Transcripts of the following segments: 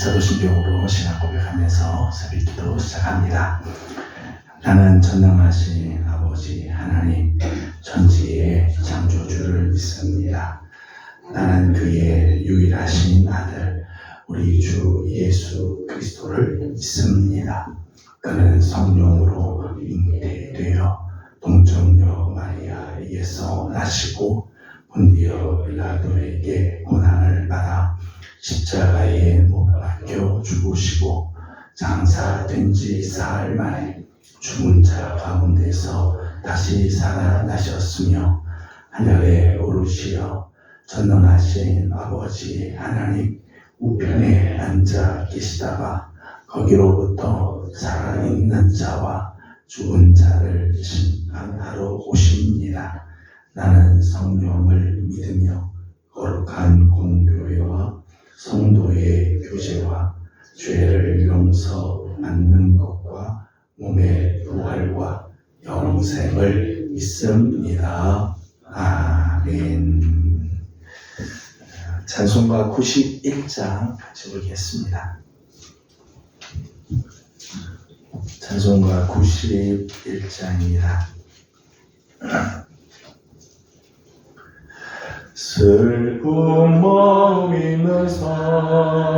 사도신경으로 신앙 고백하면서 새벽기도 시작합니다. 나는 전능하신 아버지 하나님 전지의 창조주를 믿습니다. 나는 그의 유일하신 아들 우리 주 예수 그리스도를 믿습니다. 그는 성령으로 잉태되어 동정녀 마리아에게서 나시고 본디오 빌라도에게 고난을 받아 십자가에 못 박혀 죽으시고 장사된 지 사흘 만에 죽은 자 가운데서 다시 살아나셨으며 하늘에 오르시어 전능하신 아버지 하나님 우편에 앉아 계시다가 거기로부터 살아있는 자와 죽은 자를 심판하러 오십니다. 나는 성령을 믿으며 거룩한 공교회와 성도의 교제와 죄를 용서받는 것과 몸의 부활과 영생을 믿습니다. 아멘. 찬송가 91장 같이 보겠습니다. 찬송가 91장입니다. 슬픈 마음 있는 사람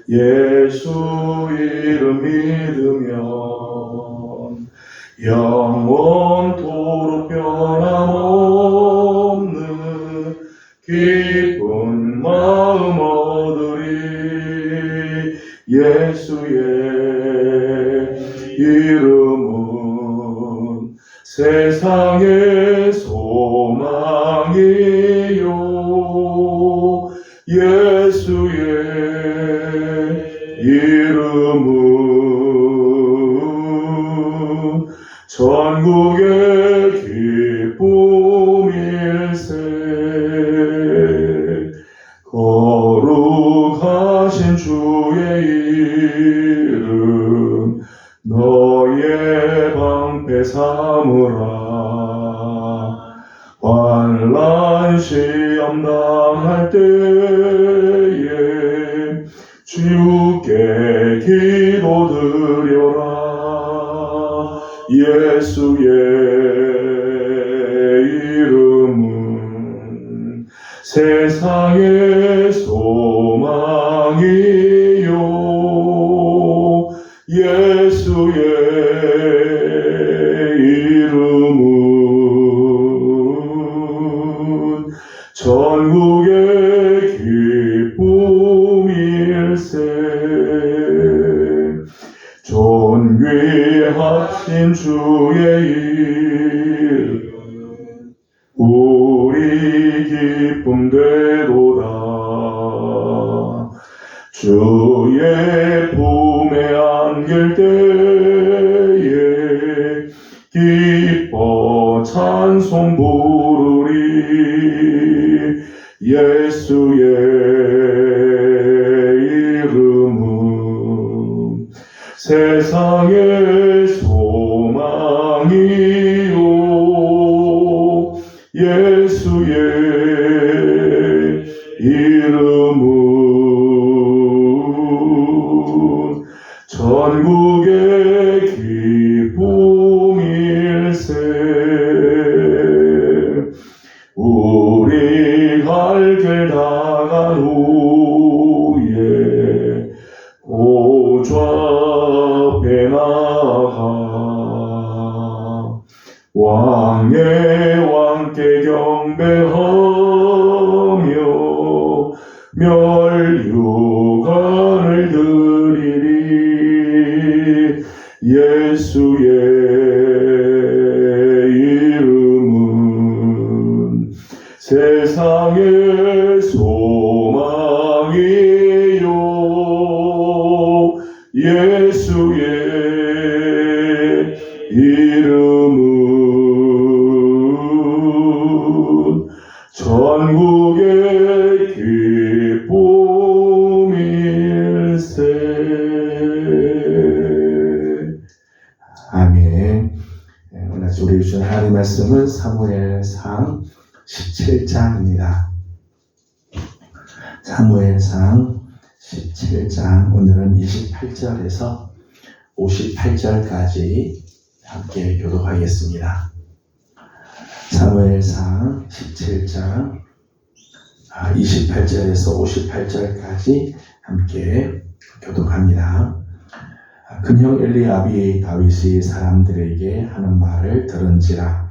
예수 이름 믿으면 영원토록 변함없는 기쁜 마음 얻으리. 예수의 이름은 세상의 소망이요 예수의 이름은 전국의 기쁨일세. 거룩하신 주의 이름 너의 방패 삼으라. 환난 시험 당할 때에 주께 기도드려라. 예수의 이름은 세상의 소망이요 예수의 이름은 전국의 기쁨일세. 존귀하신 주의 이름 우리 기쁨 되도다. 주의 품에 안길 때에 기뻐 찬송 부르리. 예수의 이름은 세상의 소망이요 예수의 이름은 전국의 기쁨일세. 우리 갈 길 다간 후에 보좌 앞에 나가 왕의 왕께 경배하며 멸류관을 드리리. 예수의 이름은 세상의 소망이요 예수의 이름은 전국의 기쁨일세. 아멘. 오늘 우리 주신 하나님의 말씀은 사무엘상 17장입니다. 사무엘상 17장 오늘은 28절에서 58절까지 함께 교독하겠습니다. 사무엘상 17장 28절에서 58절까지 함께 교독합니다. 금형 엘리압이 다윗이 사람들에게 하는 말을 들은지라.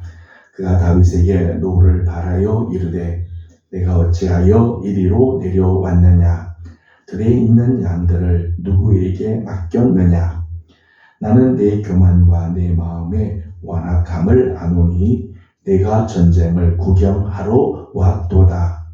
그가 다윗에게 노를 바라여 이르되 내가 어찌하여 이리로 내려왔느냐. 들에 있는 양들을 누구에게 맡겼느냐. 나는 내 교만과 내 마음의 완악함을 아노니 내가 전쟁을 구경하러 왔도다.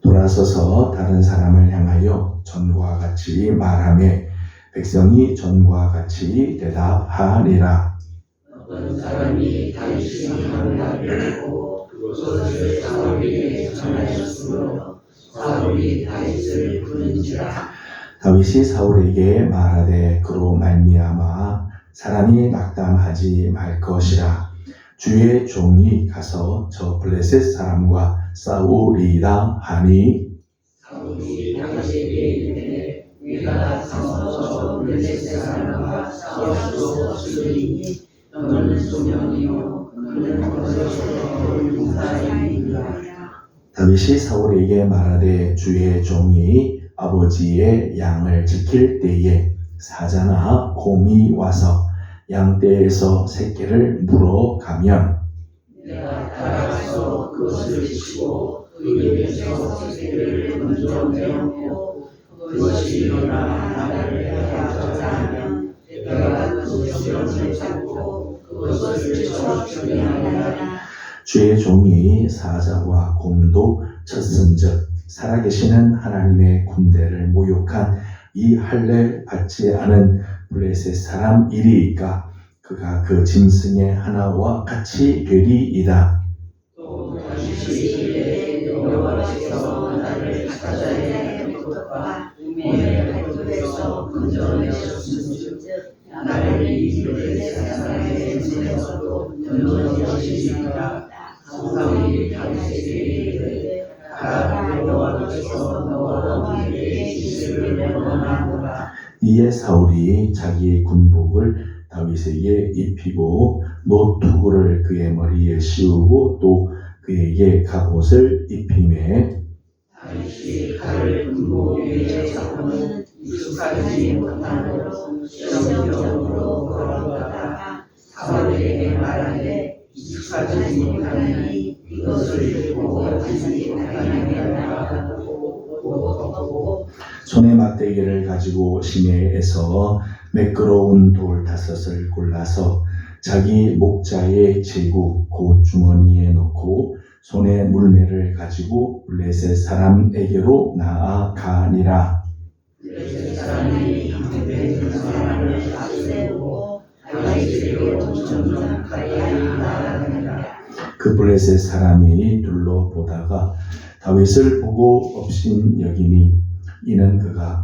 돌아서서 다른 사람을 향하여 전과 같이 말하매 백성이 전과 같이 대답하리라. 어떤 사람이 다윗이 하는 말을 듣고 그것을 사울에게 전하였으므로 사울이 다윗을 부른지라. 다윗이 사울에게 말하되 그로 말미암아 사람이 낙담하지 말 것이라. 주의 종이 가서 저 블레셋 사람과 싸우리이다 하니 사울이 다윗에게 이르되 네가 가서 저 블레셋 사람과 싸울 수 없으리니 너는 소년이요 그는 어려서 용사이니라. 다윗이 사울에게 말하되 주의 종이 아버지의 양을 지킬 때에 사자나 곰이 와서 양떼에서 새끼를 물어가면 내가 따라가서 그것을 치고 그 입에서 새끼를 먼저 내었고 그것이 일어나 나를 향하자 하면 내가 그 수염을 잡고 그것을 쳐 죽이리라. 주의 종이 사자와 곰도 쳤은즉 살아계시는 하나님의 군대를 모욕한 이 할례 받지 않은 블레셋 사람 이리이까 그가 그 짐승의 하나와 같이 되리이다. 또 다윗이 이르되 여호와께서 나를 사자의 발톱과 우매의 발톱에서 건져내셨은즉 나를 이 블레셋 사람의 손에서도 건져내시리라. 사울이 다윗에게 이르되 가라 여호와께서 너와 내게 지시를 원하노라. 이에 사울이 자기의 군복을 다윗에게 입히고 노투구를 그의 머리에 씌우고 또 그에게 갑옷을 입히매 다윗이 칼을 군복 위에 잡고는 익숙하지 못함으로 시험적으로 걸어가다가 사울에게 말하되 익숙하지 못하니 이것을 들고 다시 다니느라 하고 손에 막대기를 가지고 시내에서 매끄러운 돌 5을 골라서 자기 목자의 제국 곧 주머니에 넣고 손에 물매를 가지고 블레셋 사람에게로 나아가니라. 블레셋 사람이 앞에 그 사람을 앞세우고 다윗에게 점점 가까이 나아가니라. 그 블레셋 사람이 둘러보다가 다윗을 보고 업신여기니 이는 그가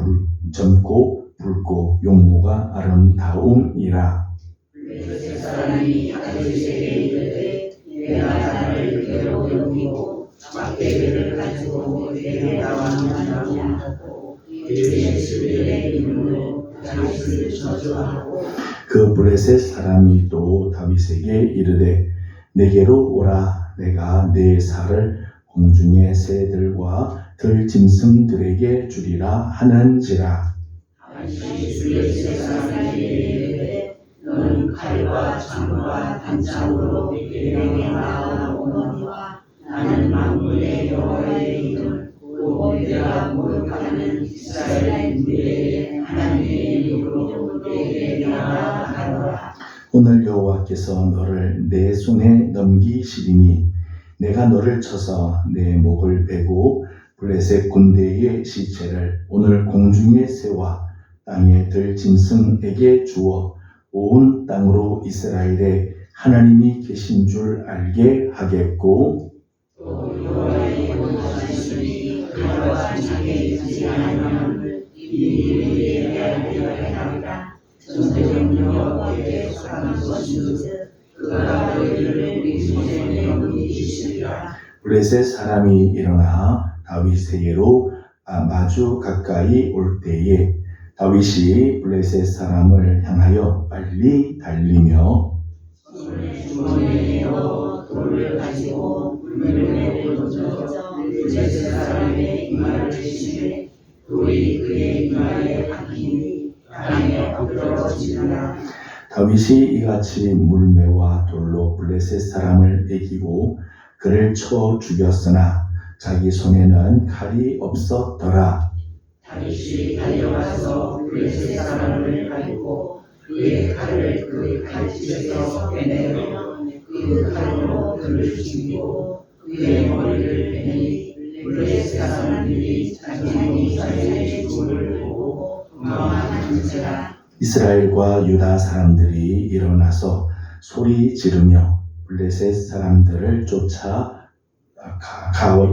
젊고 붉고 용모가 아름다움이라. 블레셋 사람이 다윗에게 이르되 내가 나를 괴로 여기고 막대기를 가지고 내게 나왔느냐고 하고 블레셋의 이름으로 다윗을 저주하고 그 블레셋 사람이 또 다윗에게 이르되 내게로 오라. 내가 내 살을 공중의 새들과 들짐승들에게 주리라 하는지라. 다윗이 블레셋 사람에게 이르되 너는 칼과 창과 단창으로 내게 나아오거니와 나는 만군의 여호와의 이름 곧 내가 모욕하는 이스라엘 군대의 하나님의 이름으로 내게 나아가노라. 오늘 여호와께서 너를 내 손에 넘기시리니 내가 너를 쳐서 내 목을 베고 블레셋 군대의 시체를 오늘 공중의 새와 땅의 들짐승에게 주어 온 땅으로 이스라엘에 하나님이 계신 줄 알게 하겠고 또 여호와의 원하시니 그와 자기에 있지 아니함을 이들이 알게 하리라. 전쟁은 여호와께 속한 것인즉 그가 너희를 되리라. 블레셋 사람이 일어나 다윗에게로 마주 가까이 올 때에 다윗이 블레셋 사람을 향하여 빨리 달리며 손에 주머니에 넣어 돌을 가지고 물매로 던져 블레셋 사람의 이마를 치시되 돌이 그의 이마에 박히니 땅에 엎드러지니라. 다윗이 이같이 물매와 돌로 블레셋 사람을 이기고 그를 쳐 죽였으나 자기 손에는 칼이 없었더라. 다윗이 달려가서 블레셋 사람을 밟고 그의 칼을 그 칼집에서 빼내며 그 칼로 그를 죽이고 그의 머리를 빼내니 블레셋 사람들이 자기 자신의 죽음을 보고 도망하는지라. 이스라엘과 유다 사람들이 일어나서 소리 지르며 블레셋 사람들을 쫓아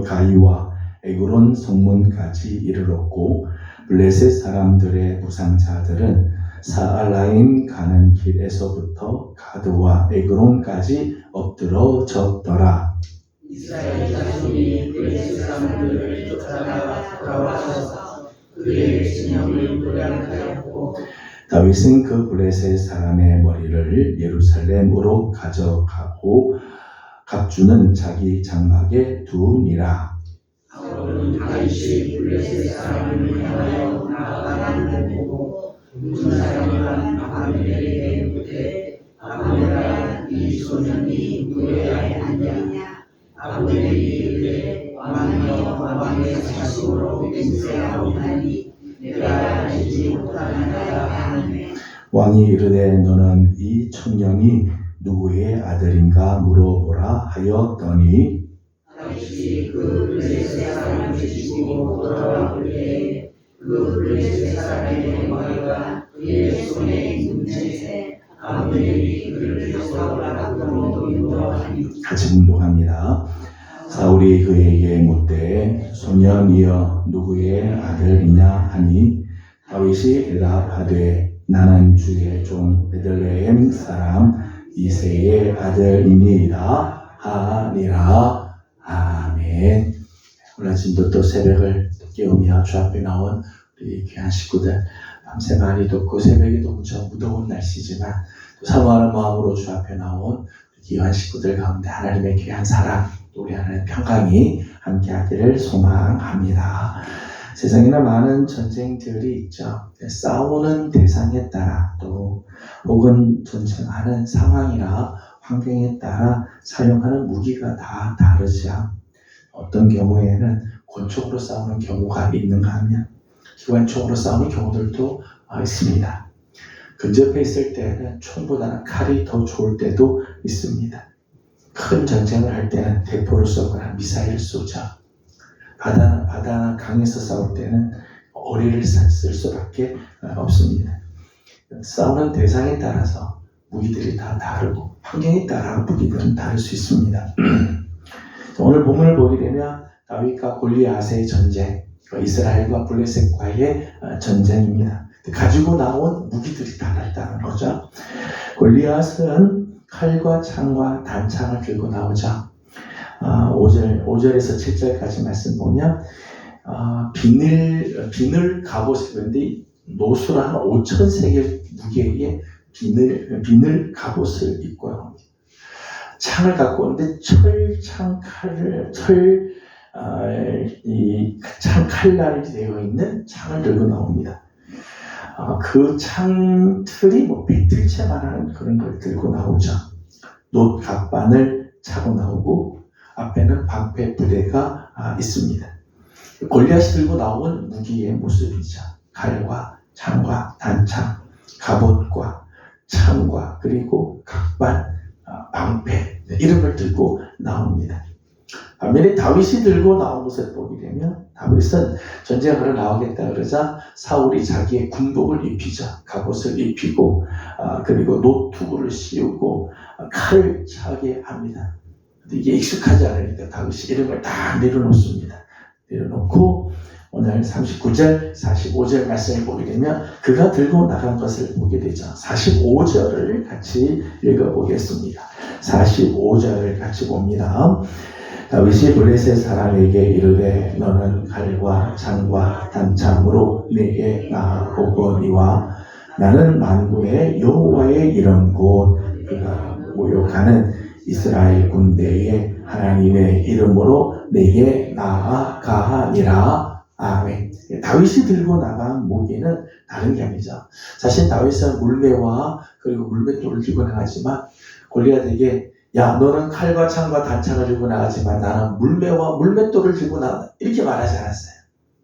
가이와 에그론 성문까지 이르렀고 블레셋 사람들의 부상자들은 사알라임 가는 길에서부터 가드와 에그론까지 엎드러졌더라. 이스라엘 자손이 블레셋 사람들을 쫓아다가 돌아와서 그의 진영을 노략하였고 다윗은 그 블레셋 사람의 머리를 예루살렘으로 가져가고 갑주는 자기 장막에 두니라. 사울은 다윗이 블레셋 사람을 향하여 나아가는 보고 군사령관 아브넬에게 묻되 아브넬아 이 소년이 누구의 아니냐. 아브넬이 이르되 왕이여 왕의 자식으로 맹세하오나니 내가 알지 못하나이다 하매 왕이 이르되 너는 이 청년이 누구의 아들인가 물어보라 하였더니 다윗이 그 블레셋 사람을 죽이고 돌아와 볼 때에 그 블레셋 사람의 머리가 그의 손에 있는 채 아브넬이 그를 사울하고 인도하니 같이 공독합니다. 사울이 그에게 묻되 소년이여 누구의 아들이냐 하니 다윗이 대답하되 나는 주의 종 베들레헴 사람 이새의 아들이니이다 하니라. 아멘. 오늘 아침도 또 새벽을 깨우며 주 앞에 나온 우리 귀한 식구들 밤새 많이 덥고 새벽에도 무척 무더운 날씨지만 또 사모하는 마음으로 주 앞에 나온 귀한 식구들 가운데 하나님의 귀한 사랑 또 우리 하나님의 평강이 함께하기를 소망합니다. 세상에는 많은 전쟁들이 있죠. 싸우는 대상에 따라 또 혹은 전쟁하는 상황이나 환경에 따라 사용하는 무기가 다 다르죠. 어떤 경우에는 권총으로 싸우는 경우가 있는가 하면 기관총으로 싸우는 경우들도 있습니다. 근접해 있을 때는 총보다는 칼이 더 좋을 때도 있습니다. 큰 전쟁을 할 때는 대포를 쏘거나 미사일을 쏘죠. 바다나 강에서 싸울 때는 어리를 쓸 수밖에 없습니다. 싸우는 대상에 따라서 무기들이 다 다르고 환경에 따라 무기들은 다를 수 있습니다. 오늘 본문을 보게 되면 다윗과 골리앗의 전쟁, 이스라엘과 블레셋과의 전쟁입니다. 가지고 나온 무기들이 달랐다는 거죠. 골리앗은 칼과 창과 단창을 들고 나오죠. 5절에서 7절까지 말씀 보면 비늘 갑옷을 입었는데 노수로 한 5,000세겔 무게의 비늘 갑옷을 입고요. 창을 갖고 오는데 창칼날이 되어 있는 창을 들고 나옵니다. 그 창틀이 배틀채만한 그런 걸 들고 나오죠. 놋 갑반을 차고 나오고 앞에는 방패 부대가 있습니다. 골리앗이 들고 나온 무기의 모습이죠. 칼과 창과 단창, 갑옷과 창과 그리고 각반, 방패 이런 걸 들고 나옵니다. 반면에 다윗이 들고 나온 것을 보게 되면 다윗은 전쟁하러 나오겠다 그러자 사울이 자기의 군복을 입히죠. 갑옷을 입히고 그리고 노투구를 씌우고 칼을 차게 합니다. 이게 익숙하지 않으니까 다윗이 이런 걸 다 내려놓습니다. 내려놓고 오늘 39절, 45절 말씀을 보게 되면 그가 들고 나간 것을 보게 되죠. 45절을 같이 읽어보겠습니다. 45절을 같이 봅니다. 다윗이 블레셋 사람에게 이르되 너는 칼과 창과 단창으로 내게 나아오거니와 나는 만군의 여호와의 이름 곧 그가 모욕하는 이스라엘 군대의 하나님의 이름으로 내게 나아가니라. 아멘. 다윗이 들고 나간 무기는 다른 게 아니죠. 사실 다윗은 물매와 그리고 물맷돌을 들고 나가지만 골리앗에게 야 너는 칼과 창과 단창을 들고 나가지만 나는 물매와 물맷돌을 들고 나간다 이렇게 말하지 않았어요.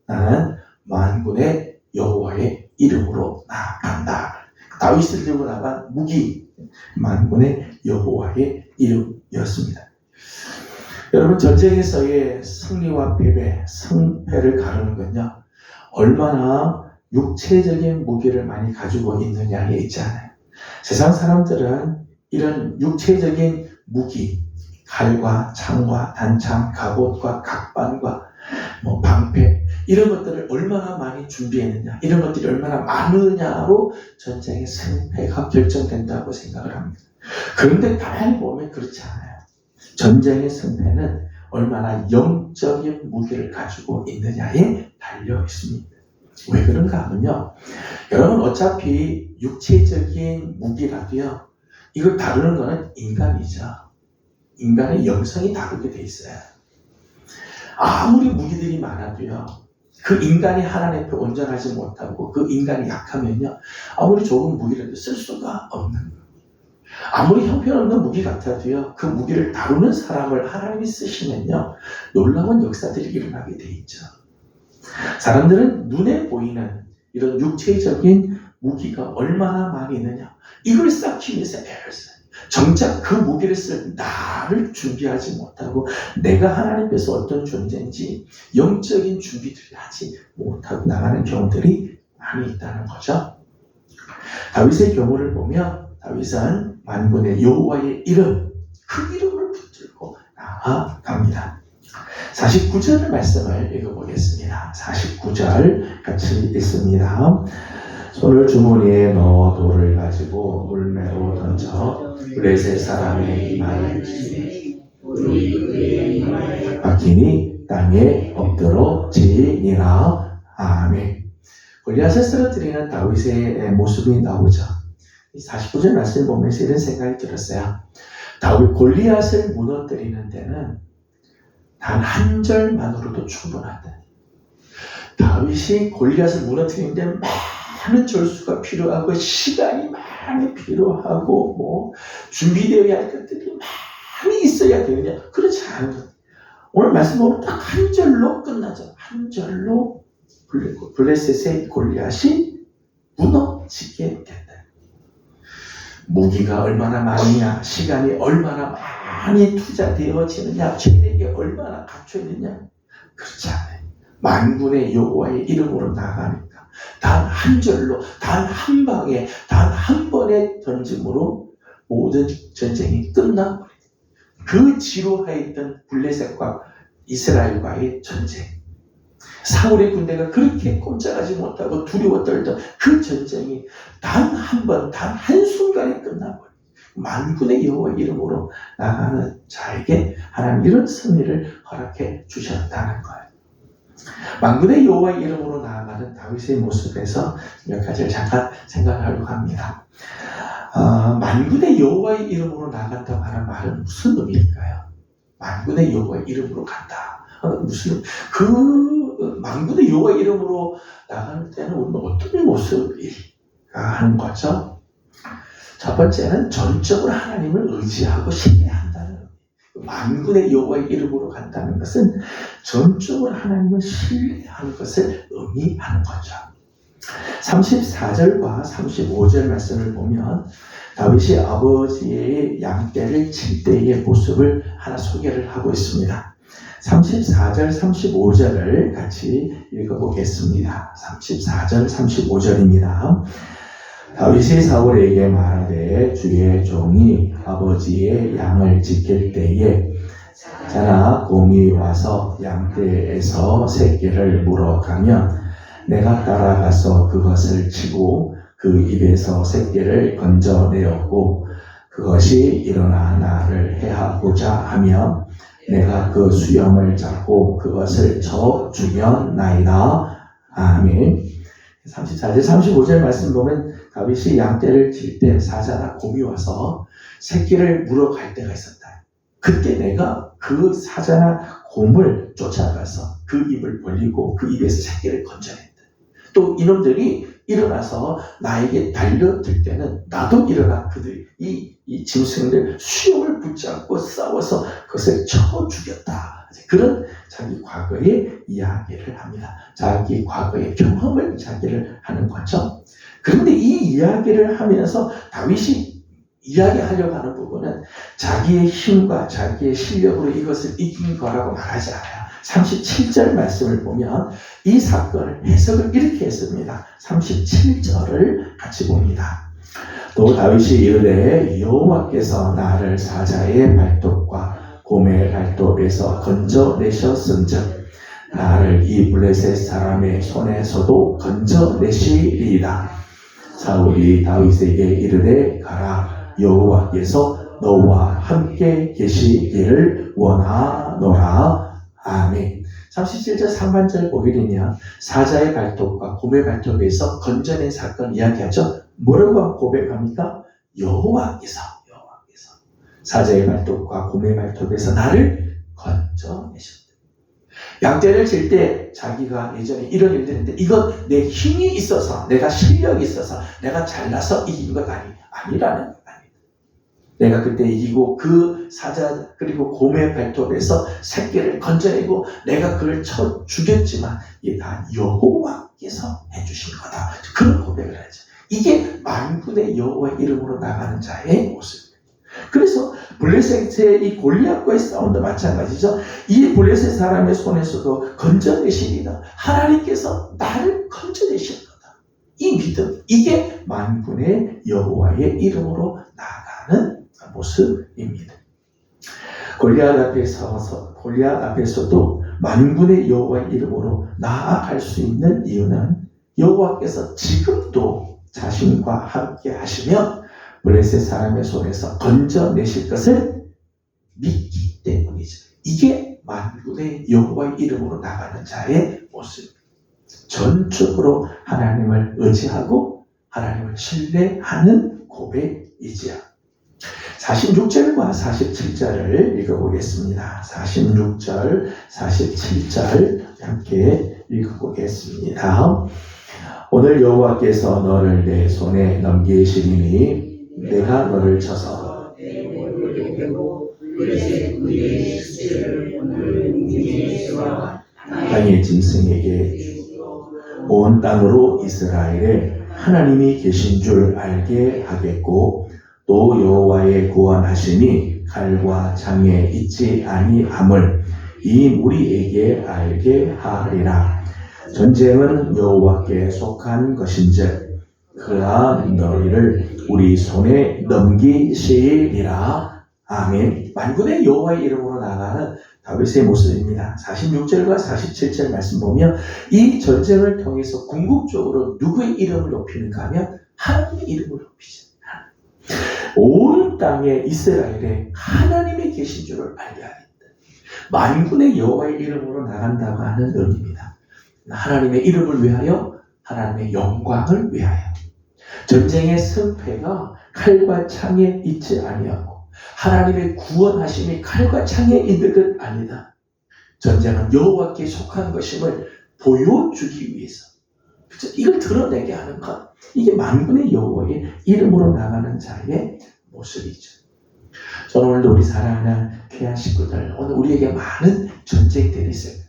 나는 만군의 여호와의 이름으로 나아간다. 다윗을 들고 나간 무기 만군의 여호와의 이름이었습니다. 여러분 전쟁에서의 승리와 패배, 승패를 가르는 건요 얼마나 육체적인 무기를 많이 가지고 있느냐에 있지 않아요. 세상 사람들은 이런 육체적인 무기, 칼과 창과 단창, 갑옷과 각반과 방패 이런 것들을 얼마나 많이 준비했느냐, 이런 것들이 얼마나 많으냐로 전쟁의 승패가 결정된다고 생각을 합니다. 그런데 가만히 보면 그렇지 않아요. 전쟁의 승패는 얼마나 영적인 무기를 가지고 있느냐에 달려 있습니다. 왜 그런가 하면요, 여러분 어차피 육체적인 무기라도요 이걸 다루는 것은 인간이죠. 인간의 영성이 다르게 돼 있어요. 아무리 무기들이 많아도요 그 인간이 하나님 앞에 온전하지 못하고 그 인간이 약하면요 아무리 좋은 무기라도 쓸 수가 없는 거예요. 아무리 형편없는 무기 같아도요 그 무기를 다루는 사람을 하나님이 쓰시면요 놀라운 역사들이 일어나게 돼 있죠. 사람들은 눈에 보이는 이런 육체적인 무기가 얼마나 많이 있느냐 이걸 쌓기 위해서 애를 써요. 정작 그 무기를 쓸 나를 준비하지 못하고 내가 하나님께서 어떤 존재인지 영적인 준비들을 하지 못하고 나가는 경우들이 많이 있다는 거죠. 다윗의 경우를 보면 다윗은 만군의 여호와의 이름, 그 이름을 붙들고 나아갑니다. 49절 말씀을 읽어보겠습니다. 49절 같이 읽습니다. 손을 주머니에 넣어 돌을 가지고 물매로 던져 블레셋 사람의 이마에 박히니 땅에 엎드러지니라. 아멘. 골리앗을 쓰러뜨리는 다윗의 모습이 나오죠. 49절 말씀을 보면서 이런 생각이 들었어요. 다윗 골리앗을 무너뜨리는 데는 단 한 절만으로도 충분하다. 다윗이 골리앗을 무너뜨리는 데는 많은 절수가 필요하고 시간이 많이 필요하고 준비되어야 할 것들이 많이 있어야 되느냐? 그렇지 않은 것. 오늘 말씀 보면 딱 한 절로 끝나죠. 한 절로 블레셋의 골리앗이 무너지게 된다. 무기가 얼마나 많으냐, 시간이 얼마나 많이 투자되어지느냐, 체력이 얼마나 갖춰있느냐, 그렇지 않아요. 만군의 여호와의 이름으로 나가니까 단 한 절로, 단 한 방에, 단 한 번의 던짐으로 모든 전쟁이 끝나버려요. 그 지루해 있던 블레셋과 이스라엘과의 전쟁, 사울의 군대가 그렇게 꼼짝하지 못하고 두려워 떨던 그 전쟁이 단 한 번, 단 한순간에 끝나버려요. 만군의 여호와의 이름으로 나가는 자에게 하나님 이런 승리를 허락해 주셨다는 거예요. 만군의 여호와의 이름으로 나아가는 다윗의 모습에서 몇 가지를 잠깐 생각하려고 합니다. 만군의 여호와의 이름으로 나간다고 하는 말은 무슨 의미일까요? 만군의 여호와의 이름으로 간다. 무슨 만군의 여호와의 이름으로 나가는 때는 우리는 어떤 모습일까 하는 거죠. 첫 번째는 전적으로 하나님을 의지하고 신뢰한다는 의미. 만군의 여호와의 이름으로 간다는 것은 전적으로 하나님을 신뢰하는 것을 의미하는 거죠. 34절과 35절 말씀을 보면 다윗이 아버지의 양떼를 칠 때의 모습을 하나 소개를 하고 있습니다. 34절, 35절을 같이 읽어보겠습니다. 34절, 35절입니다. 다윗이 사울에게 말하되 주의 종이 아버지의 양을 지킬 때에 자나 곰이 와서 양떼에서 새끼를 물어가면 내가 따라가서 그것을 치고 그 입에서 새끼를 건져내었고 그것이 일어나 나를 해하고자 하면 내가 그 수염을 잡고 그것을 쳐 죽였나이다. 아멘. 34절 35절 말씀 보면 다윗이 양떼를 칠 때 사자나 곰이 와서 새끼를 물어갈 때가 있었다. 그때 내가 그 사자나 곰을 쫓아가서 그 입을 벌리고 그 입에서 새끼를 건져냈다. 또 이놈들이 일어나서 나에게 달려들 때는 나도 일어나 그들이 이 짐승들 수염을 붙잡고 싸워서 그것을 쳐 죽였다. 그런 자기 과거의 이야기를 합니다. 자기 과거의 경험을 이야기를 하는 거죠. 그런데 이 이야기를 하면서 다윗이 이야기하려고 하는 부분은 자기의 힘과 자기의 실력으로 이것을 이긴 거라고 말하지 않아요. 37절 말씀을 보면 이 사건을 해석을 이렇게 했습니다. 37절을 같이 봅니다. 또 다윗이 이르되 여호와께서 나를 사자의 발톱과 곰의 발톱에서 건져내셨은즉 나를 이 블레셋 사람의 손에서도 건져내시리이다. 사울이 다윗에게 이르되 가라, 여호와께서 너와 함께 계시기를 원하노라. 아멘. 37절 상반절 보게 되면 사자의 발톱과 곰의 발톱에서 건져낸 사건 이야기하죠. 뭐라고 고백합니까? 여호와께서 사자의 발톱과 곰의 발톱에서 나를 건져내셨다. 양떼를 칠 때 자기가 예전에 이런 일을 했는데 이건 내 힘이 있어서, 내가 실력이 있어서, 내가 잘나서 이긴 것 아니라는 것 아니다. 내가 그때 이기고 그 사자 그리고 곰의 발톱에서 새끼를 건져내고 내가 그를 쳐 죽였지만 이게 다 여호와께서 해주신 거다. 그런 고백을 하죠. 이게 만군의 여호와의 이름으로 나가는 자의 모습입니다. 그래서 블레셋의 이 골리앗과의 싸움도 마찬가지죠. 이 블레셋 사람의 손에서도 건져내시리다. 하나님께서 나를 건져내실 거다. 이 믿음, 이게 만군의 여호와의 이름으로 나가는 모습입니다. 골리앗 앞에서도 만군의 여호와의 이름으로 나아갈 수 있는 이유는 여호와께서 지금도 자신과 함께 하시며 블레셋 사람의 손에서 건져내실 것을 믿기 때문이죠. 이게 만군의 여호와의 이름으로 나가는 자의 모습입니다. 전적으로 하나님을 의지하고 하나님을 신뢰하는 고백이지요. 46절과 47절을 읽어보겠습니다. 46절, 47절 함께 읽어보겠습니다. 오늘 여호와께서 너를 내 손에 넘기시리니 내가 너를 쳐서 땅의 짐승에게 온 땅으로 이스라엘에 하나님이 계신 줄 알게 하겠고 또 여호와의 구원하심이 칼과 창에 있지 아니함을 이 무리에게 알게 하리라. 전쟁은 여호와께 속한 것인즉 그가 너희를 우리 손에 넘기시리라. 아멘. 만군의 여호와의 이름으로 나가는 다윗의 모습입니다. 46절과 47절 말씀 보면 이 전쟁을 통해서 궁극적으로 누구의 이름을 높이는가 하면 하나님의 이름을 높이죠. 온 땅에 이스라엘에 하나님이 계신 줄을 알게 하겠다. 만군의 여호와의 이름으로 나간다고 하는 의미입니다. 하나님의 이름을 위하여, 하나님의 영광을 위하여. 전쟁의 승패가 칼과 창에 있지 아니하고 하나님의 구원하심이 칼과 창에 있는 것 아니다. 전쟁은 여호와께 속한 것임을 보여주기 위해서, 그렇죠? 이걸 드러내게 하는 것, 이게 만군의 여호와의 이름으로 나가는 자의 모습이죠. 저는 오늘도 우리 사랑하는 귀한 식구들, 오늘 우리에게 많은 전쟁들이 있어요.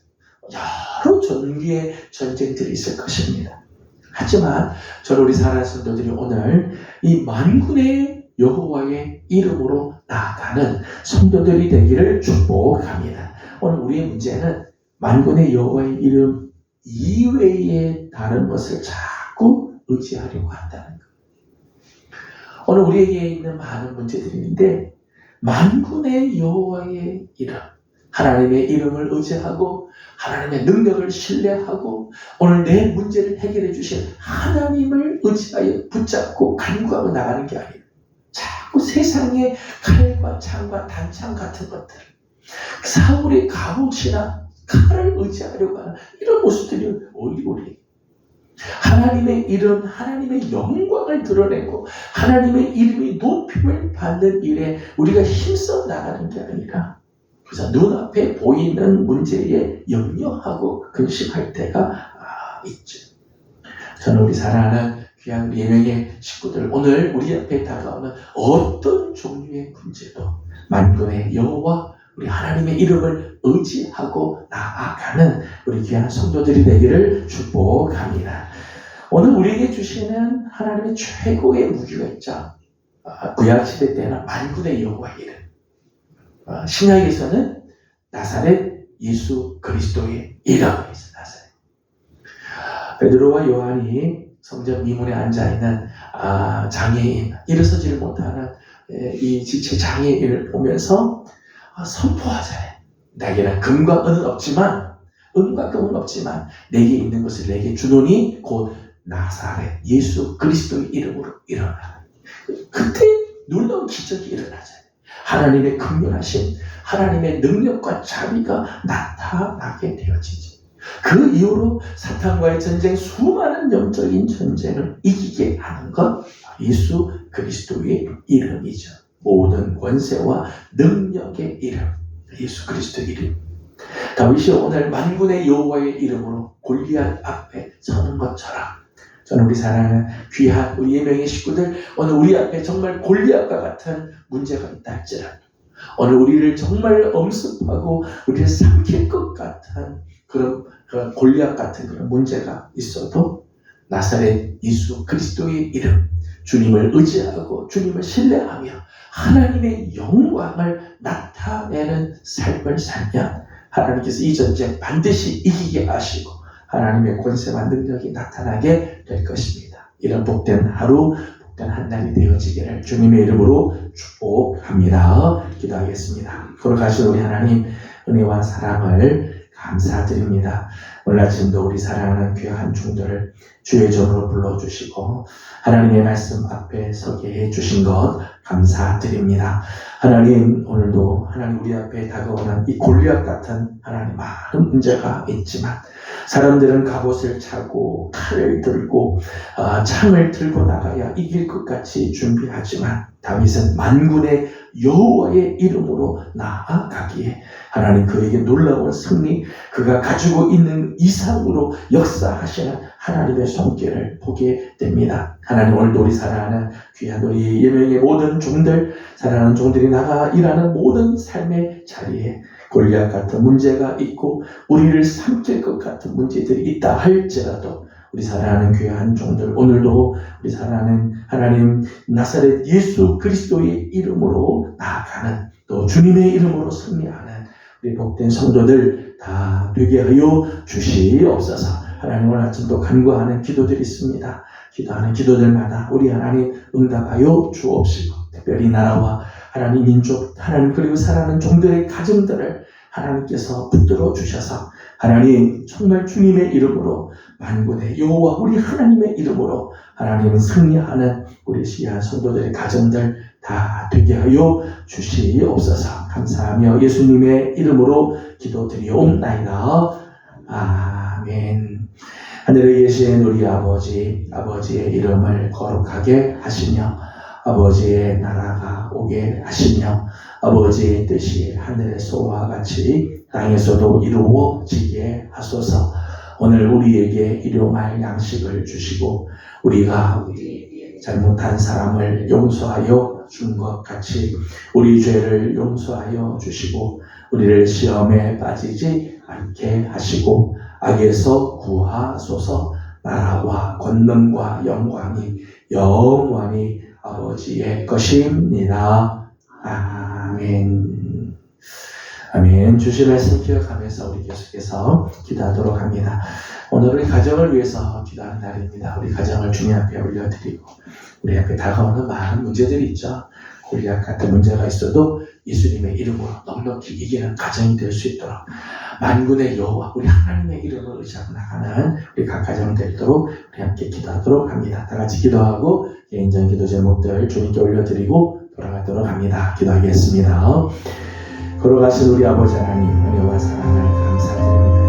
여러 종류의 전쟁들이 있을 것입니다. 하지만 저는 우리 사랑하는 성도들이 오늘 이 만군의 여호와의 이름으로 나아가는 성도들이 되기를 축복합니다. 오늘 우리의 문제는 만군의 여호와의 이름 이외의 다른 것을 자꾸 의지하려고 한다는 것. 오늘 우리에게 있는 많은 문제들이 있는데 만군의 여호와의 이름, 하나님의 이름을 의지하고 하나님의 능력을 신뢰하고 오늘 내 문제를 해결해 주실 하나님을 의지하여 붙잡고 간구하고 나가는 게 아니에요. 자꾸 세상의 칼과 창과 단창 같은 것들, 사울의 갑옷이나 칼을 의지하려고 하는 이런 모습들이 우리 하나님의 이름, 하나님의 영광을 드러내고 하나님의 이름이 높임을 받는 일에 우리가 힘써 나가는 게 아니라 그래서 눈앞에 보이는 문제에 염려하고 근심할 때가 있죠. 저는 우리 사랑하는 귀한 예명의 식구들, 오늘 우리 앞에 다가오는 어떤 종류의 문제도 만군의 여호와 우리 하나님의 이름을 의지하고 나아가는 우리 귀한 성도들이 되기를 축복합니다. 오늘 우리에게 주시는 하나님의 최고의 무기가 있죠. 구약시대 때는 만군의 여호와의 이름, 신약에서는 나사렛 예수 그리스도의 이름이 있어요. 나사렛. 베드로와 요한이 성전 미문에 앉아있는 장애인, 일어서지를 못하는 이 지체 장애인을 보면서 선포하잖아요. 내게는 금과 은은 없지만, 은과 금은 없지만 내게 있는 것을 내게 주노니 곧 나사렛 예수 그리스도의 이름으로 일어나. 그때 놀라운 기적이 일어나잖아요. 하나님의 긍휼하심, 하나님의 능력과 자비가 나타나게 되어지죠. 그 이후로 사탄과의 전쟁, 수많은 영적인 전쟁을 이기게 하는 것, 예수 그리스도의 이름이죠. 모든 권세와 능력의 이름, 예수 그리스도의 이름. 다윗이 오늘 만군의 여호와의 이름으로 골리앗 앞에 서는 것처럼 저는 우리 사랑하는 귀한 우리 예명의 식구들, 오늘 우리 앞에 정말 골리앗과 같은 문제가 있다 할지라도 오늘 우리를 정말 엄습하고 우리를 삼킬 것 같은 그런 골리앗 같은 그런 문제가 있어도 나사렛 예수 그리스도의 이름, 주님을 의지하고 주님을 신뢰하며 하나님의 영광을 나타내는 삶을 살면 하나님께서 이 전쟁 반드시 이기게 하시고 하나님의 권세와 능력이 나타나게 될 것입니다. 이런 복된 하루, 복된 한 날이 되어지기를 주님의 이름으로 축복합니다. 기도하겠습니다. 걸어가신 우리 하나님 은혜와 사랑을 감사드립니다. 오늘 아침도 우리 사랑하는 귀한 종들을 주의 종으로 불러주시고 하나님의 말씀 앞에 서게 해주신 것 감사드립니다. 하나님, 오늘도 하나님 우리 앞에 다가오는 이 골리앗 같은 하나님 많은 문제가 있지만 사람들은 갑옷을 차고 칼을 들고 창을 들고 나가야 이길 것 같이 준비하지만 다윗은 만군의 여호와의 이름으로 나아가기에 하나님 그에게 놀라운 승리, 그가 가지고 있는 이상으로 역사하시는 하나님의 손길을 보게 됩니다. 하나님, 오늘도 우리 사랑하는 귀한 우리 예명의 모든 종들, 사랑하는 종들이 나가 일하는 모든 삶의 자리에 골리앗 같은 문제가 있고 우리를 삼킬 것 같은 문제들이 있다 할지라도 우리 사랑하는 귀한 종들, 오늘도 우리 사랑하는 하나님 나사렛 예수 그리스도의 이름으로 나아가는, 또 주님의 이름으로 승리하는 우리 복된 성도들 다 되게 하여 주시옵소서. 하나님, 오늘 아침도 간구하는 기도들이 있습니다. 기도하는 기도들마다 우리 하나님 응답하여 주옵시고 특별히 나라와 하나님 민족, 하나님 그리고 사랑하는 종들의 가정들을 하나님께서 붙들어 주셔서 하나님 정말 주님의 이름으로 만군의 여호와 우리 하나님의 이름으로 하나님은 승리하는 우리 귀한 성도들의 가정들 다 되게 하여 주시옵소서. 감사하며 예수님의 이름으로 기도드리옵나이다. 아멘. 하늘에 계신 우리 아버지, 아버지의 이름을 거룩하게 하시며 아버지의 나라가 오게 하시며 아버지의 뜻이 하늘에서와 같이 땅에서도 이루어지게 하소서. 오늘 우리에게 일용할 양식을 주시고 우리가 잘못한 사람을 용서하여 준 것 같이 우리 죄를 용서하여 주시고 우리를 시험에 빠지지 않게 하시고 악에서 구하소서. 나라와 권능과 영광이 영원히 아버지의 것입니다. 아멘. 아멘. 주신 말씀 기억하면서 우리 계속해서 기도하도록 합니다. 오늘 우리 가정을 위해서 기도하는 날입니다. 우리 가정을 주님 앞에 올려드리고 우리 앞에 다가오는 많은 문제들이 있죠. 골리앗 같은 문제가 있어도 예수님의 이름으로 넉넉히 이기는 가정이 될 수 있도록 만군의 여호와 우리 하나님의 이름을 의지하고 나가는 우리 각 가정 되도록 우리 함께 기도하도록 합니다. 다 같이 기도하고 개인적인 기도 제목들 주님께 올려드리고 돌아가도록 합니다. 기도하겠습니다. 걸어가신 우리 아버지 하나님 은혜와 사랑을 감사드립니다.